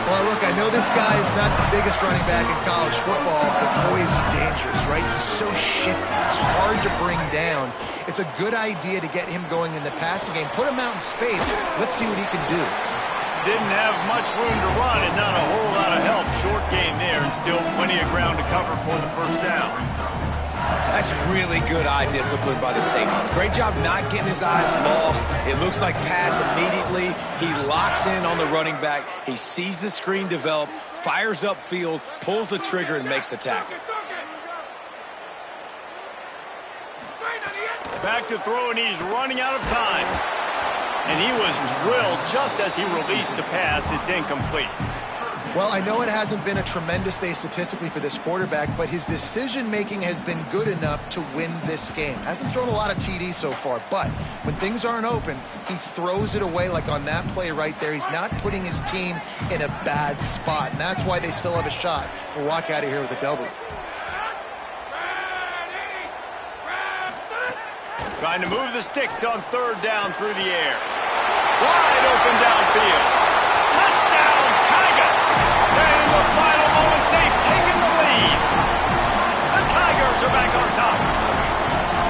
Well, look, I know this guy is not the biggest running back in college football, but boy, is he dangerous, right? He's so shifty. It's hard to bring down. It's a good idea to get him going in the passing game. Put him out in space. Let's see what he can do. Didn't have much room to run and not a whole lot of help. Short gain there and still plenty of ground to cover for the first down. That's really good eye discipline by the safety. Great job not getting his eyes lost. It looks like pass immediately. He locks in on the running back. He sees the screen develop, fires upfield, pulls the trigger, and makes the tackle. Back to throw, and he's running out of time. And he was drilled just as he released the pass. It's incomplete. Well, I know it hasn't been a tremendous day statistically for this quarterback, but his decision-making has been good enough to win this game. Hasn't thrown a lot of TDs so far, but when things aren't open, he throws it away like on that play right there. He's not putting his team in a bad spot, and that's why they still have a shot to walk out of here with a W. Trying to move the sticks on third down through the air. Wide open downfield. Touchdown, Tigers! And in the final moments, they've taken the lead. The Tigers are back on top.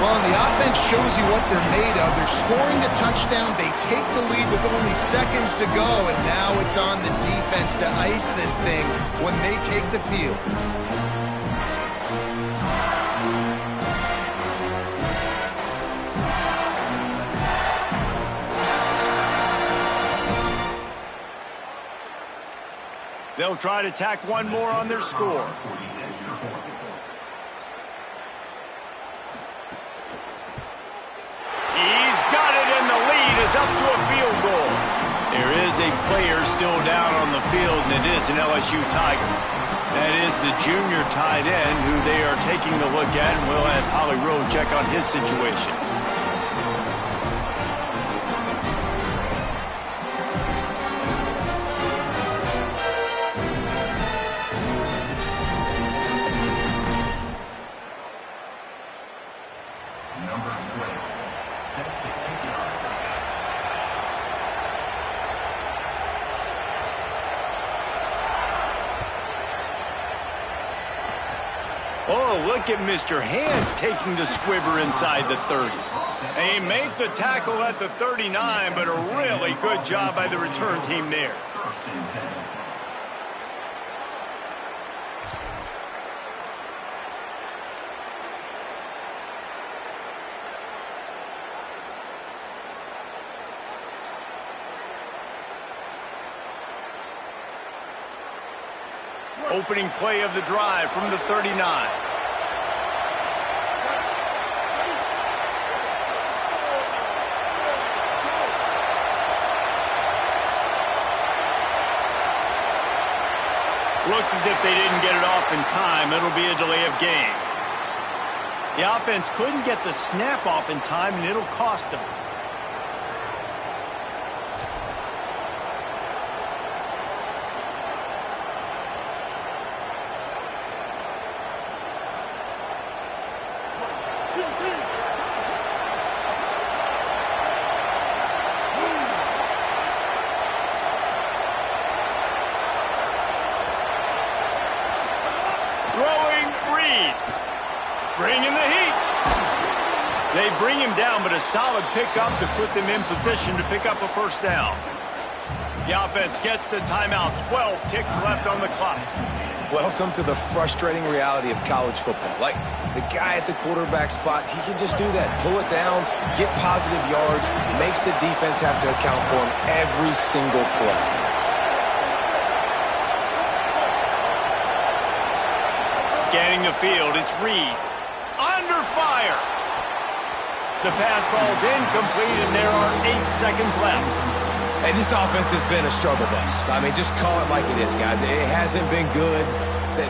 Well, and the offense shows you what they're made of. They're scoring the touchdown. They take the lead with only seconds to go, and now it's on the defense to ice this thing when they take the field. They'll try to tack one more on their score. He's got it, and the lead is up to a field goal. There is a player still down on the field, and it is an LSU Tiger. That is the junior tight end who they are taking a look at, and we'll have Holly Rowe check on his situation. Oh, look at Mr. Hands taking the squibber inside the 30. They make the tackle at the 39, but a really good job by the return team there. Opening play of the drive from the 39. Looks as if they didn't get it off in time. It'll be a delay of game. The offense couldn't get the snap off in time, and it'll cost them. Bringing the heat. They bring him down, but a solid pickup to put them in position to pick up a first down. The offense gets the timeout. 12 ticks left on the clock. Welcome to the frustrating reality of college football. Like, the guy at the quarterback spot, he can just do that. Pull it down, get positive yards, makes the defense have to account for him every single play. Scanning the field, it's Reed. Under fire. The pass falls incomplete, and there are 8 seconds left. And this offense has been a struggle bus. I mean, just call it like it is, guys. It hasn't been good,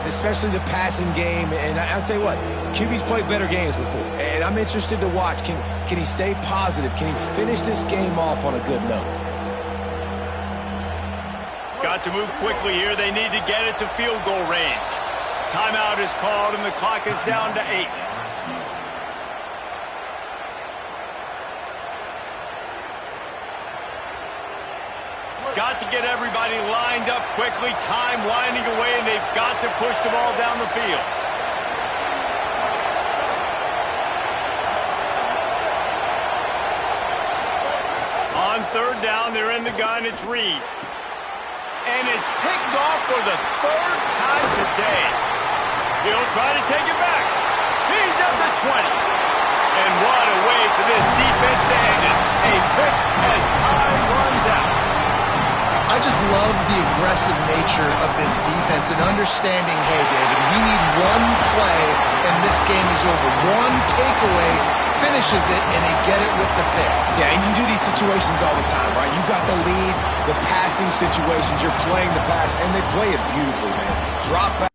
especially the passing game. And I'll tell you what, QB's played better games before. And I'm interested to watch. Can he stay positive? Can he finish this game off on a good note? Got to move quickly here. They need to get it to field goal range. Timeout is called, and the clock is down to 8. Got to get everybody lined up quickly. Time winding away, and they've got to push the ball down the field. On third down, they're in the gun. It's Reed. And it's picked off for the 3rd time today. He'll try to take it back. He's at the 20. And what a way for this defense to end it. A pick as time runs out. I just love the aggressive nature of this defense and understanding, hey, David, we need one play and this game is over. One takeaway finishes it, and they get it with the pick. Yeah, and you do these situations all the time, right? You've got the lead, the passing situations, you're playing the pass, and they play it beautifully, man. Drop